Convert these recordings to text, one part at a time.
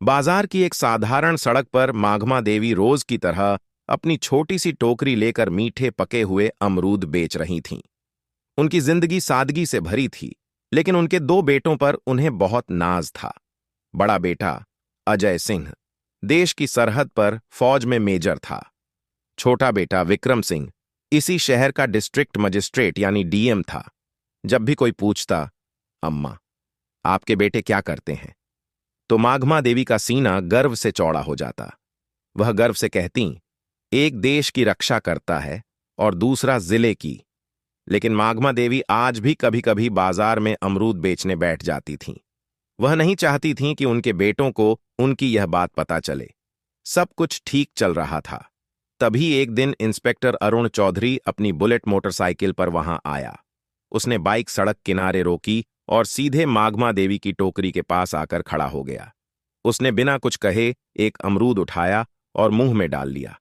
बाजार की एक साधारण सड़क पर माघमा देवी रोज की तरह अपनी छोटी सी टोकरी लेकर मीठे पके हुए अमरूद बेच रही थीं। उनकी जिंदगी सादगी से भरी थी, लेकिन उनके दो बेटों पर उन्हें बहुत नाज था। बड़ा बेटा अजय सिंह देश की सरहद पर फौज में मेजर था। छोटा बेटा विक्रम सिंह इसी शहर का डिस्ट्रिक्ट मजिस्ट्रेट यानी डीएम था। जब भी कोई पूछता, अम्मा आपके बेटे क्या करते हैं, तो माघमा देवी का सीना गर्व से चौड़ा हो जाता। वह गर्व से कहती, एक देश की रक्षा करता है और दूसरा जिले की। लेकिन माघमा देवी आज भी कभी कभी बाजार में अमरूद बेचने बैठ जाती थीं। वह नहीं चाहती थीं कि उनके बेटों को उनकी यह बात पता चले। सब कुछ ठीक चल रहा था। तभी एक दिन इंस्पेक्टर अरुण चौधरी अपनी बुलेट मोटरसाइकिल पर वहां आया। उसने बाइक सड़क किनारे रोकी और सीधे माघमा देवी की टोकरी के पास आकर खड़ा हो गया। उसने बिना कुछ कहे एक अमरूद उठाया और मुंह में डाल लिया।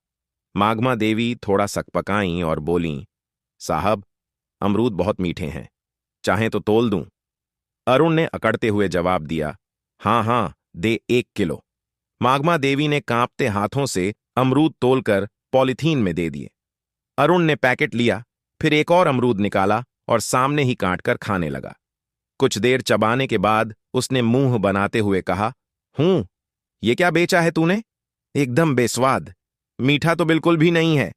माघमा देवी थोड़ा सकपकाईं और बोलीं, साहब अमरूद बहुत मीठे हैं, चाहें तो तोल दूं। अरुण ने अकड़ते हुए जवाब दिया, हाँ हाँ दे 1 किलो। माघमा देवी ने कांपते हाथों से अमरूद तोलकर पॉलीथीन में दे दिए। अरुण ने पैकेट लिया, फिर एक और अमरूद निकाला और सामने ही काटकर खाने लगा। कुछ देर चबाने के बाद उसने मुंह बनाते हुए कहा, ये क्या बेचा है तूने? एकदम बेस्वाद, मीठा तो बिल्कुल भी नहीं है।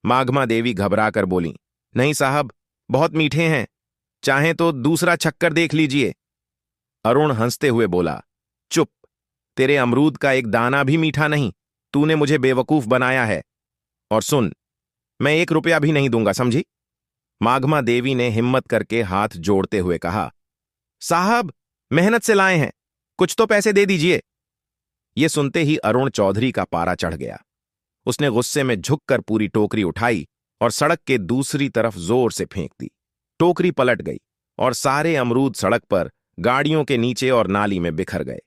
माघमा देवी घबराकर बोली, नहीं साहब, बहुत मीठे हैं, चाहें तो दूसरा छक्कर देख लीजिए। अरुण हंसते हुए बोला, चुप, तेरे अमरूद का एक दाना भी मीठा नहीं, तूने मुझे बेवकूफ बनाया है। और सुन, मैं 1 रुपया भी नहीं दूंगा, समझी? माघमा देवी ने हिम्मत करके हाथ जोड़ते हुए कहा, साहब मेहनत से लाए हैं, कुछ तो पैसे दे दीजिए। यह सुनते ही अरुण चौधरी का पारा चढ़ गया। उसने गुस्से में झुककर पूरी टोकरी उठाई और सड़क के दूसरी तरफ जोर से फेंक दी। टोकरी पलट गई और सारे अमरूद सड़क पर, गाड़ियों के नीचे और नाली में बिखर गए।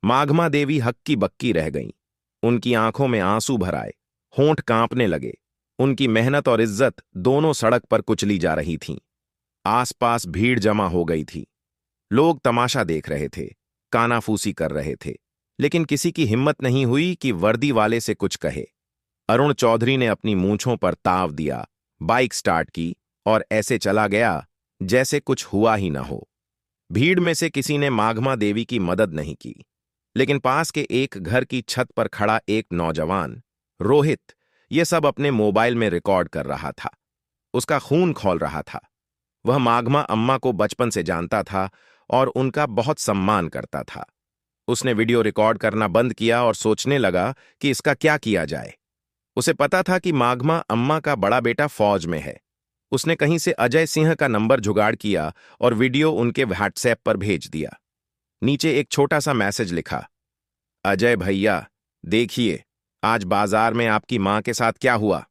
माघमा देवी हक्की बक्की रह गईं। उनकी आंखों में आंसू भर आए, होंठ कांपने लगे। उनकी मेहनत और इज्जत दोनों सड़क पर कुचली जा रही थीं। आसपास भीड़ जमा हो गई थी। लोग तमाशा देख रहे थे, कानाफूसी कर रहे थे, लेकिन किसी की हिम्मत नहीं हुई कि वर्दी वाले से कुछ कहे। अरुण चौधरी ने अपनी मूंछों पर ताव दिया, बाइक स्टार्ट की और ऐसे चला गया जैसे कुछ हुआ ही न हो। भीड़ में से किसी ने माघमा देवी की मदद नहीं की, लेकिन पास के एक घर की छत पर खड़ा एक नौजवान, रोहित, ये सब अपने मोबाइल में रिकॉर्ड कर रहा था। उसका खून खौल रहा था। वह माघमा अम्मा को बचपन से जानता था और उनका बहुत सम्मान करता था। उसने वीडियो रिकॉर्ड करना बंद किया और सोचने लगा कि इसका क्या किया जाए। उसे पता था कि माघमा अम्मा का बड़ा बेटा फौज में है। उसने कहीं से अजय सिंह का नंबर जुगाड़ किया और वीडियो उनके व्हाट्सएप पर भेज दिया। नीचे एक छोटा सा मैसेज लिखा, अजय भैया देखिए, आज बाजार में आपकी मां के साथ क्या हुआ।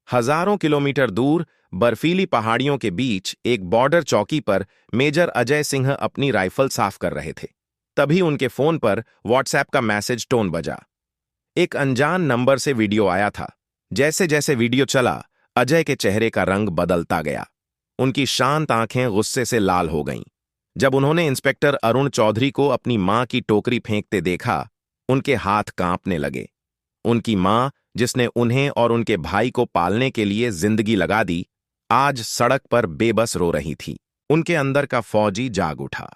हजारों किलोमीटर दूर बर्फीली पहाड़ियों के बीच एक बॉर्डर चौकी पर मेजर अजय सिंह अपनी राइफल साफ कर रहे थे। तभी उनके फोन पर व्हाट्सएप का मैसेज टोन बजा। एक अनजान नंबर से वीडियो आया था। जैसे जैसे वीडियो चला, अजय के चेहरे का रंग बदलता गया। उनकी शांत आंखें गुस्से से लाल हो गईं। जब उन्होंने इंस्पेक्टर अरुण चौधरी को अपनी मां की टोकरी फेंकते देखा, उनके हाथ कांपने लगे। उनकी मां, जिसने उन्हें और उनके भाई को पालने के लिए जिंदगी लगा दी, आज सड़क पर बेबस रो रही थी। उनके अंदर का फौजी जाग उठा।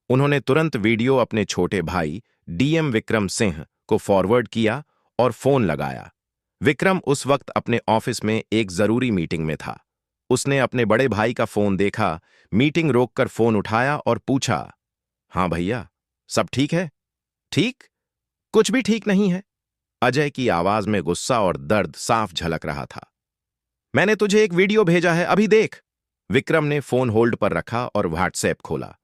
उन्होंने तुरंत वीडियो अपने छोटे भाई डीएम विक्रम सिंह को फॉरवर्ड किया और फोन लगाया। विक्रम उस वक्त अपने ऑफिस में एक जरूरी मीटिंग में था। उसने अपने बड़े भाई का फोन देखा, मीटिंग रोककर फोन उठाया और पूछा, हाँ भैया, सब ठीक है? ठीक? कुछ भी ठीक नहीं है। अजय की आवाज में गुस्सा और दर्द साफ झलक रहा था। मैंने तुझे एक वीडियो भेजा है, अभी देख। विक्रम ने फोन होल्ड पर रखा और व्हाट्सएप खोला।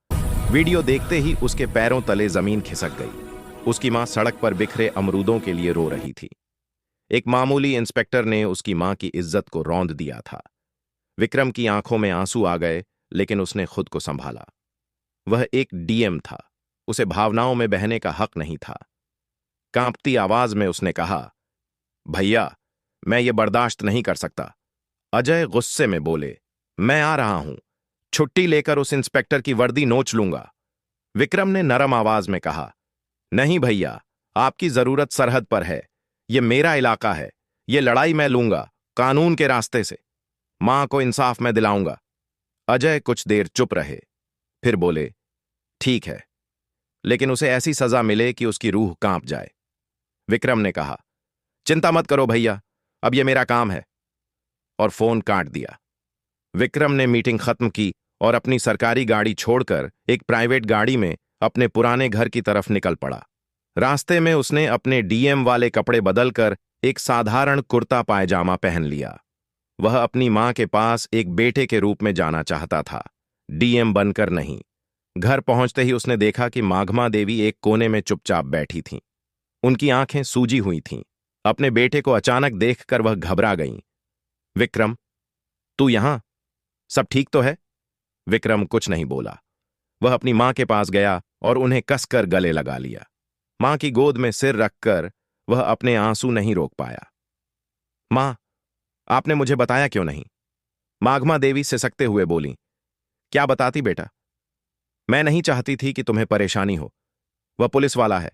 वीडियो देखते ही उसके पैरों तले जमीन खिसक गई। उसकी मां सड़क पर बिखरे अमरूदों के लिए रो रही थी। एक मामूली इंस्पेक्टर ने उसकी मां की इज्जत को रौंद दिया था। विक्रम की आंखों में आंसू आ गए, लेकिन उसने खुद को संभाला। वह एक डीएम था, उसे भावनाओं में बहने का हक नहीं था। कांपती आवाज में उसने कहा, भैया मैं ये बर्दाश्त नहीं कर सकता। अजय गुस्से में बोले, मैं आ रहा हूं, छुट्टी लेकर उस इंस्पेक्टर की वर्दी नोच लूंगा। विक्रम ने नरम आवाज में कहा, नहीं भैया, आपकी जरूरत सरहद पर है। ये मेरा इलाका है। ये लड़ाई मैं लूंगा, कानून के रास्ते से। मां को इंसाफ मैं दिलाऊंगा। अजय कुछ देर चुप रहे, फिर बोले, ठीक है, लेकिन उसे ऐसी सजा मिले कि उसकी रूह कांप जाए। विक्रम ने कहा, चिंता मत करो भैया, अब ये मेरा काम है, और फोन काट दिया। विक्रम ने मीटिंग खत्म की और अपनी सरकारी गाड़ी छोड़कर एक प्राइवेट गाड़ी में अपने पुराने घर की तरफ निकल पड़ा। रास्ते में उसने अपने डीएम वाले कपड़े बदलकर एक साधारण कुर्ता पायजामा पहन लिया। वह अपनी मां के पास एक बेटे के रूप में जाना चाहता था, डीएम बनकर नहीं। घर पहुंचते ही उसने देखा कि माघमा देवी एक कोने में चुपचाप बैठी थीं। उनकी आंखें सूजी हुई थीं। अपने बेटे को अचानक देखकर वह घबरा गईं। विक्रम, तू यहां? सब ठीक तो है? विक्रम कुछ नहीं बोला। वह अपनी मां के पास गया और उन्हें कसकर गले लगा लिया। मां की गोद में सिर रखकर वह अपने आंसू नहीं रोक पाया। मां, आपने मुझे बताया क्यों नहीं? माघमा देवी सिसकते हुए बोली। क्या बताती बेटा? मैं नहीं चाहती थी कि तुम्हें परेशानी हो। वह पुलिस वाला है,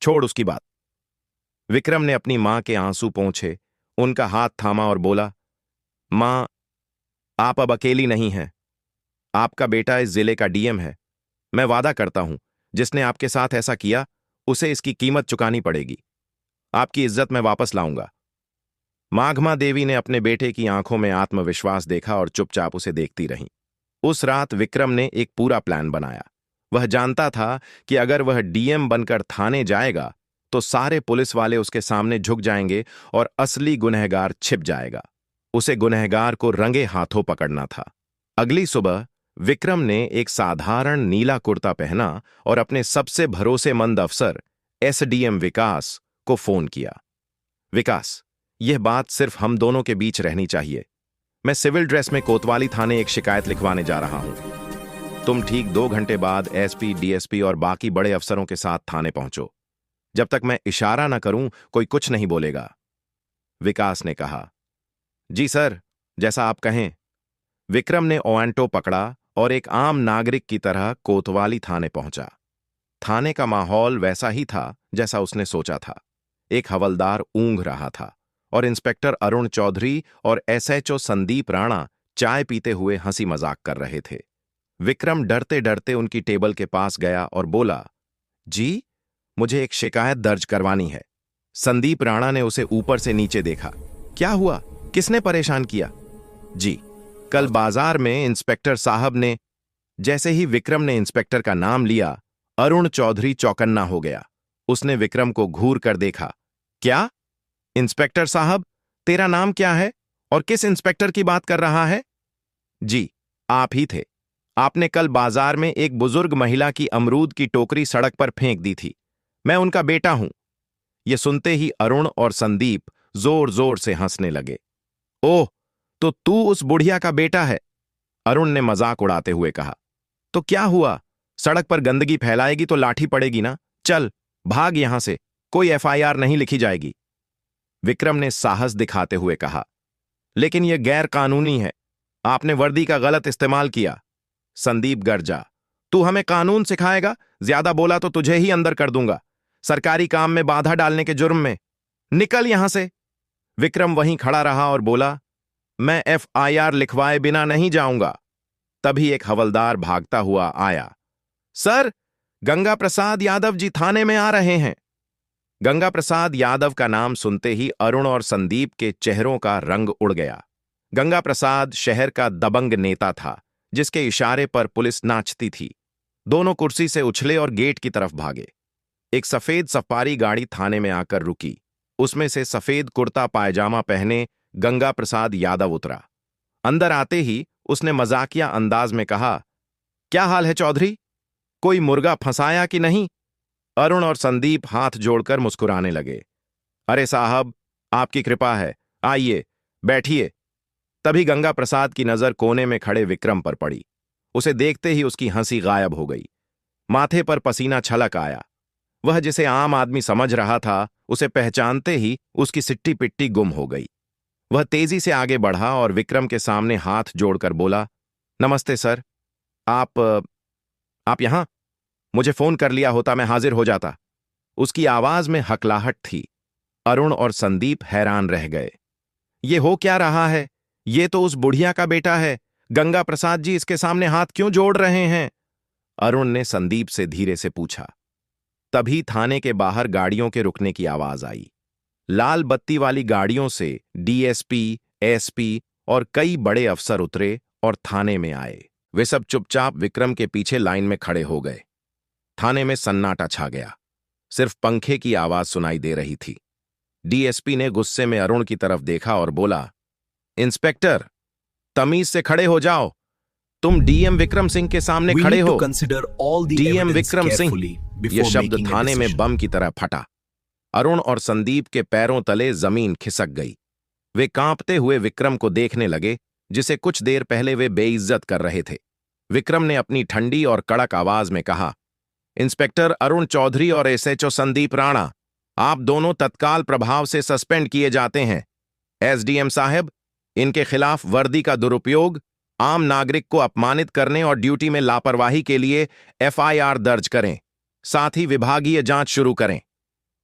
छोड़ उसकी बात। विक्रम ने अपनी मां के आंसू पोंछे, उनका हाथ थामा और बोला, मां, आप अब अकेली नहीं हैं। आपका बेटा इस जिले का डीएम है। मैं वादा करता हूं, जिसने आपके साथ ऐसा किया उसे इसकी कीमत चुकानी पड़ेगी। आपकी इज्जत मैं वापस लाऊंगा। माघमा देवी ने अपने बेटे की आंखों में आत्मविश्वास देखा और चुपचाप उसे देखती रहीं। उस रात विक्रम ने एक पूरा प्लान बनाया। वह जानता था कि अगर वह डीएम बनकर थाने जाएगा तो सारे पुलिस वाले उसके सामने झुक जाएंगे और असली गुनहगार छिप जाएगा। उसे गुनहगार को रंगे हाथों पकड़ना था। अगली सुबह विक्रम ने एक साधारण नीला कुर्ता पहना और अपने सबसे भरोसेमंद अफसर एसडीएम विकास को फोन किया। विकास, यह बात सिर्फ हम दोनों के बीच रहनी चाहिए। मैं सिविल ड्रेस में कोतवाली थाने एक शिकायत लिखवाने जा रहा हूं। तुम ठीक 2 घंटे बाद एसपी, डीएसपी और बाकी बड़े अफसरों के साथ थाने पहुंचो। जब तक मैं इशारा न करूं कोई कुछ नहीं बोलेगा। विकास ने कहा, जी सर, जैसा आप कहें। विक्रम ने ओएंटो पकड़ा और एक आम नागरिक की तरह कोतवाली थाने पहुंचा। थाने का माहौल वैसा ही था जैसा उसने सोचा था। एक हवलदार ऊंघ रहा था और इंस्पेक्टर अरुण चौधरी और एसएचओ संदीप राणा चाय पीते हुए हंसी मजाक कर रहे थे। विक्रम डरते डरते उनकी टेबल के पास गया और बोला, जी, मुझे एक शिकायत दर्ज करवानी है। संदीप राणा ने उसे ऊपर से नीचे देखा। क्या हुआ? किसने परेशान किया? जी, कल बाजार में इंस्पेक्टर साहब ने। जैसे ही विक्रम ने इंस्पेक्टर का नाम लिया, अरुण चौधरी चौकन्ना हो गया। उसने विक्रम को घूर कर देखा। क्या? इंस्पेक्टर साहब, तेरा नाम क्या है और किस इंस्पेक्टर की बात कर रहा है? जी, आप ही थे। आपने कल बाजार में एक बुजुर्ग महिला की अमरूद की टोकरी सड़क पर फेंक दी थी। मैं उनका बेटा हूं। यह सुनते ही अरुण और संदीप जोर जोर से हंसने लगे। ओह, तो तू उस बुढ़िया का बेटा है? अरुण ने मजाक उड़ाते हुए कहा। तो क्या हुआ? सड़क पर गंदगी फैलाएगी तो लाठी पड़ेगी ना। चल भाग यहां से, कोई एफआईआर नहीं लिखी जाएगी। विक्रम ने साहस दिखाते हुए कहा, लेकिन यह गैर कानूनी है। आपने वर्दी का गलत इस्तेमाल किया। संदीप गरजा, तू हमें कानून सिखाएगा? ज्यादा बोला तो तुझे ही अंदर कर दूंगा, सरकारी काम में बाधा डालने के जुर्म में। निकल यहां से। विक्रम वहीं खड़ा रहा और बोला, मैं एफआईआर लिखवाए बिना नहीं जाऊंगा। तभी एक हवलदार भागता हुआ आया। सर, गंगा प्रसाद यादव जी थाने में आ रहे हैं। गंगा प्रसाद यादव का नाम सुनते ही अरुण और संदीप के चेहरों का रंग उड़ गया। गंगा प्रसाद शहर का दबंग नेता था, जिसके इशारे पर पुलिस नाचती थी। दोनों कुर्सी से उछले और गेट की तरफ भागे। एक सफेद सफारी गाड़ी थाने में आकर रुकी। उसमें से सफेद कुर्ता पायजामा पहने गंगा प्रसाद यादव उतरा। अंदर आते ही उसने मजाकिया अंदाज में कहा, क्या हाल है चौधरी? कोई मुर्गा फंसाया कि नहीं? अरुण और संदीप हाथ जोड़कर मुस्कुराने लगे। अरे साहब, आपकी कृपा है, आइए बैठिए। तभी गंगा प्रसाद की नजर कोने में खड़े विक्रम पर पड़ी। उसे देखते ही उसकी हंसी गायब हो गई। माथे पर पसीना छलक आया। वह जिसे आम आदमी समझ रहा था, उसे पहचानते ही उसकी सिट्टी पिट्टी गुम हो गई। वह तेजी से आगे बढ़ा और विक्रम के सामने हाथ जोड़कर बोला, नमस्ते सर। आप यहां? मुझे फोन कर लिया होता, मैं हाजिर हो जाता। उसकी आवाज में हकलाहट थी। अरुण और संदीप हैरान रह गए। ये हो क्या रहा है? ये तो उस बुढ़िया का बेटा है। गंगा प्रसाद जी इसके सामने हाथ क्यों जोड़ रहे हैं? अरुण ने संदीप से धीरे से पूछा। तभी थाने के बाहर गाड़ियों के रुकने की आवाज आई। लाल बत्ती वाली गाड़ियों से डीएसपी, एसपी और कई बड़े अफसर उतरे और थाने में आए। वे सब चुपचाप विक्रम के पीछे लाइन में खड़े हो गए। थाने में सन्नाटा छा गया। सिर्फ पंखे की आवाज सुनाई दे रही थी। डीएसपी ने गुस्से में अरुण की तरफ देखा और बोला, इंस्पेक्टर, तमीज से खड़े हो जाओ। तुम डीएम विक्रम सिंह के सामने खड़े हो। डीएम विक्रम सिंह। यह शब्द थाने में बम की तरह फटा। अरुण और संदीप के पैरों तले जमीन खिसक गई। वे कांपते हुए विक्रम को देखने लगे, जिसे कुछ देर पहले वे बेइज्जत कर रहे थे। विक्रम ने अपनी ठंडी और कड़क आवाज में कहा, इंस्पेक्टर अरुण चौधरी और एसएचओ संदीप राणा, आप दोनों तत्काल प्रभाव से सस्पेंड किए जाते हैं। एसडीएम साहब, इनके खिलाफ वर्दी का दुरुपयोग, आम नागरिक को अपमानित करने और ड्यूटी में लापरवाही के लिए एफआईआर दर्ज करें। साथ ही विभागीय जांच शुरू करें।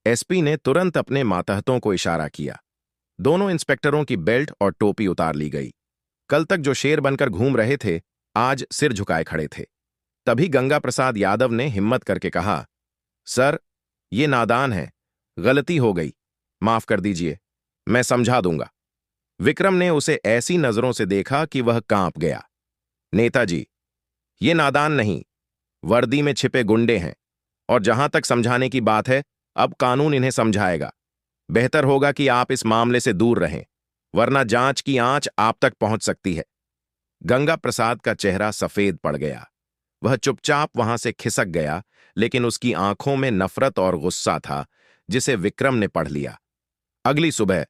एसपी ने तुरंत अपने मातहतों को इशारा किया। दोनों इंस्पेक्टरों की बेल्ट और टोपी उतार ली गई। कल तक जो शेर बनकर घूम रहे थे, आज सिर झुकाए खड़े थे। तभी गंगा प्रसाद यादव ने हिम्मत करके कहा, सर, ये नादान है, गलती हो गई, माफ कर दीजिए, मैं समझा दूंगा। विक्रम ने उसे ऐसी नजरों से देखा कि वह कांप गया। नेताजी, ये नादान नहीं, वर्दी में छिपे गुंडे हैं, और जहां तक समझाने की बात है, अब कानून इन्हें समझाएगा। बेहतर होगा कि आप इस मामले से दूर रहें, वरना जांच की आंच आप तक पहुंच सकती है। गंगा प्रसाद का चेहरा सफेद पड़ गया। वह चुपचाप वहां से खिसक गया, लेकिन उसकी आंखों में नफरत और गुस्सा था, जिसे विक्रम ने पढ़ लिया। अगली सुबह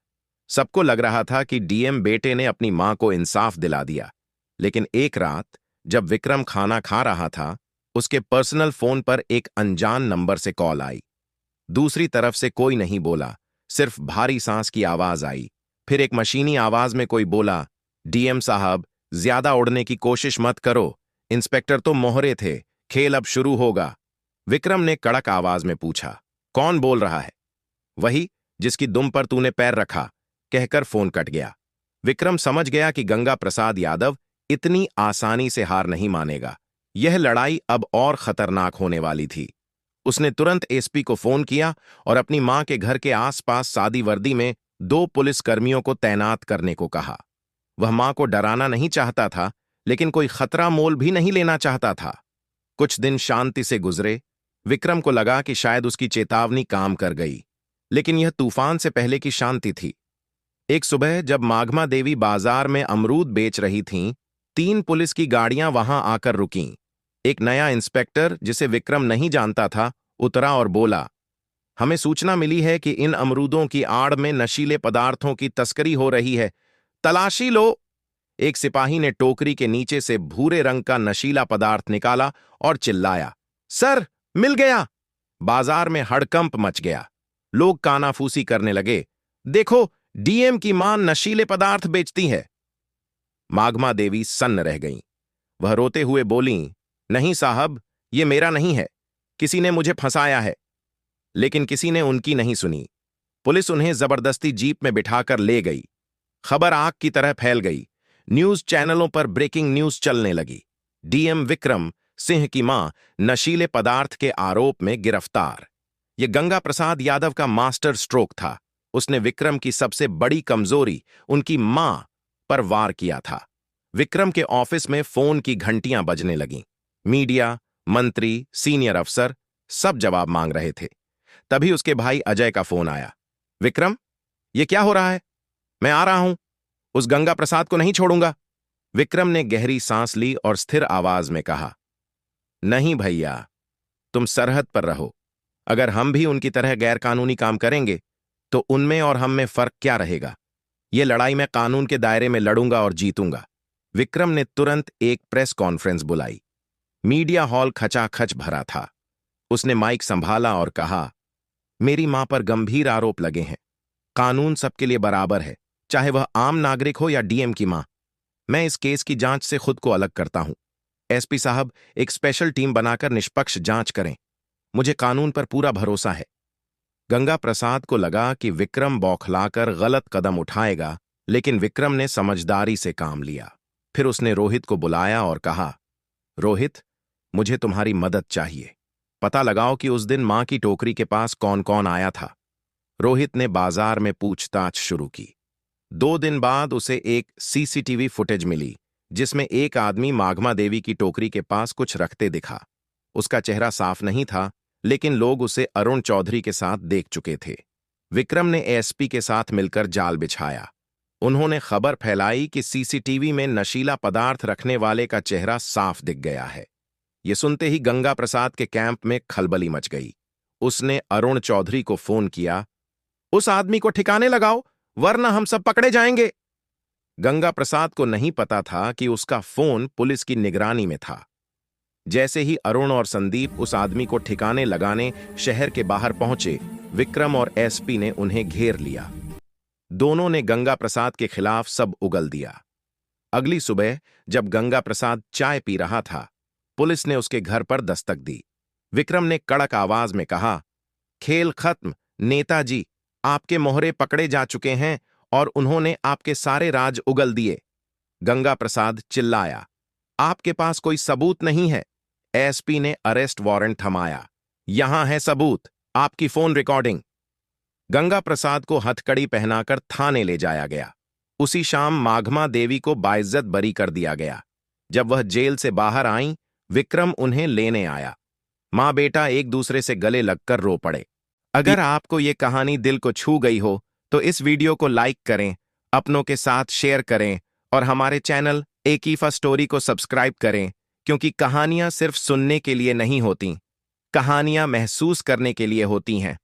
सबको लग रहा था कि डीएम बेटे ने अपनी मां को इंसाफ दिला दिया, लेकिन एक रात जब विक्रम खाना खा रहा था, उसके पर्सनल फोन पर एक अनजान नंबर से कॉल आई। दूसरी तरफ से कोई नहीं बोला, सिर्फ भारी सांस की आवाज आई। फिर एक मशीनी आवाज में कोई बोला, डीएम साहब, ज्यादा उड़ने की कोशिश मत करो, इंस्पेक्टर तो मोहरे थे, खेल अब शुरू होगा। विक्रम ने कड़क आवाज में पूछा, कौन बोल रहा है? वही जिसकी दुम पर तूने पैर रखा, कहकर फोन कट गया। विक्रम समझ गया कि गंगा प्रसाद यादव इतनी आसानी से हार नहीं मानेगा। यह लड़ाई अब और खतरनाक होने वाली थी। उसने तुरंत एसपी को फोन किया और अपनी मां के घर के आसपास सादी वर्दी में 2 पुलिसकर्मियों को तैनात करने को कहा। वह मां को डराना नहीं चाहता था, लेकिन कोई खतरा मोल भी नहीं लेना चाहता था। कुछ दिन शांति से गुजरे। विक्रम को लगा कि शायद उसकी चेतावनी काम कर गई, लेकिन यह तूफान से पहले की शांति थी। एक सुबह जब माघमा देवी बाजार में अमरूद बेच रही थीं, 3 पुलिस की गाड़ियां वहां आकर रुकीं। एक नया इंस्पेक्टर, जिसे विक्रम नहीं जानता था, उतरा और बोला, हमें सूचना मिली है कि इन अमरूदों की आड़ में नशीले पदार्थों की तस्करी हो रही है, तलाशी लो। एक सिपाही ने टोकरी के नीचे से भूरे रंग का नशीला पदार्थ निकाला और चिल्लाया, सर, मिल गया। बाजार में हड़कंप मच गया। लोग कानाफूसी करने लगे, देखो, डीएम की मां नशीले पदार्थ बेचती है। माघमा देवी सन्न रह गईं। वह रोते हुए बोलीं, नहीं साहब, ये मेरा नहीं है, किसी ने मुझे फंसाया है। लेकिन किसी ने उनकी नहीं सुनी। पुलिस उन्हें जबरदस्ती जीप में बिठाकर ले गई। खबर आग की तरह फैल गई। न्यूज चैनलों पर ब्रेकिंग न्यूज चलने लगी। डीएम विक्रम सिंह की मां नशीले पदार्थ के आरोप में गिरफ्तार। यह गंगा प्रसाद यादव का मास्टर स्ट्रोक था। उसने विक्रम की सबसे बड़ी कमजोरी, उनकी मां, पर वार किया था। विक्रम के ऑफिस में फोन की घंटियां बजने लगीं। मीडिया, मंत्री, सीनियर अफसर सब जवाब मांग रहे थे। तभी उसके भाई अजय का फोन आया। विक्रम, यह क्या हो रहा है? मैं आ रहा हूं, उस गंगा प्रसाद को नहीं छोड़ूंगा। विक्रम ने गहरी सांस ली और स्थिर आवाज में कहा, नहीं भैया, तुम सरहद पर रहो। अगर हम भी उनकी तरह गैरकानूनी काम करेंगे तो उनमें और हम में फर्क क्या रहेगा? यह लड़ाई मैं कानून के दायरे में लड़ूंगा और जीतूंगा। विक्रम ने तुरंत एक प्रेस कॉन्फ्रेंस बुलाई। मीडिया हॉल खचाखच भरा था। उसने माइक संभाला और कहा, मेरी मां पर गंभीर आरोप लगे हैं। कानून सबके लिए बराबर है, चाहे वह आम नागरिक हो या डीएम की मां। मैं इस केस की जांच से खुद को अलग करता हूं। एसपी साहब, एक स्पेशल टीम बनाकर निष्पक्ष जांच करें। मुझे कानून पर पूरा भरोसा है। गंगा प्रसाद को लगा कि विक्रम बौखलाकर गलत कदम उठाएगा, लेकिन विक्रम ने समझदारी से काम लिया। फिर उसने रोहित को बुलाया और कहा, रोहित, मुझे तुम्हारी मदद चाहिए। पता लगाओ कि उस दिन मां की टोकरी के पास कौन कौन आया था। रोहित ने बाजार में पूछताछ शुरू की। 2 दिन बाद उसे एक सीसीटीवी फुटेज मिली, जिसमें एक आदमी माघमा देवी की टोकरी के पास कुछ रखते दिखा। उसका चेहरा साफ नहीं था, लेकिन लोग उसे अरुण चौधरी के साथ देख चुके थे। विक्रम ने एसपी के साथ मिलकर जाल बिछाया। उन्होंने खबर फैलाई कि सीसीटीवी में नशीला पदार्थ रखने वाले का चेहरा साफ दिख गया है। ये सुनते ही गंगा प्रसाद के कैंप में खलबली मच गई। उसने अरुण चौधरी को फोन किया, उस आदमी को ठिकाने लगाओ, वरना हम सब पकड़े जाएंगे। गंगा प्रसाद को नहीं पता था कि उसका फोन पुलिस की निगरानी में था। जैसे ही अरुण और संदीप उस आदमी को ठिकाने लगाने शहर के बाहर पहुंचे, विक्रम और एसपी ने उन्हें घेर लिया। दोनों ने गंगा प्रसाद के खिलाफ सब उगल दिया। अगली सुबह जब गंगा प्रसाद चाय पी रहा था, पुलिस ने उसके घर पर दस्तक दी। विक्रम ने कड़क आवाज में कहा, खेल खत्म नेताजी, आपके मोहरे पकड़े जा चुके हैं और उन्होंने आपके सारे राज उगल दिए। गंगा प्रसाद चिल्लाया, आपके पास कोई सबूत नहीं है। एसपी ने अरेस्ट वारंट थमाया। यहां है सबूत, आपकी फोन रिकॉर्डिंग। गंगा प्रसाद को हथकड़ी पहनाकर थाने ले जाया गया। उसी शाम माघमा देवी को बाइज्जत बरी कर दिया गया। जब वह जेल से बाहर आईं, विक्रम उन्हें लेने आया। मां बेटा एक दूसरे से गले लगकर रो पड़े। अगर आपको ये कहानी दिल को छू गई हो तो इस वीडियो को लाइक करें, अपनों के साथ शेयर करें और हमारे चैनल एकीफा स्टोरी को सब्सक्राइब करें, क्योंकि कहानियां सिर्फ सुनने के लिए नहीं होती, कहानियां महसूस करने के लिए होती हैं।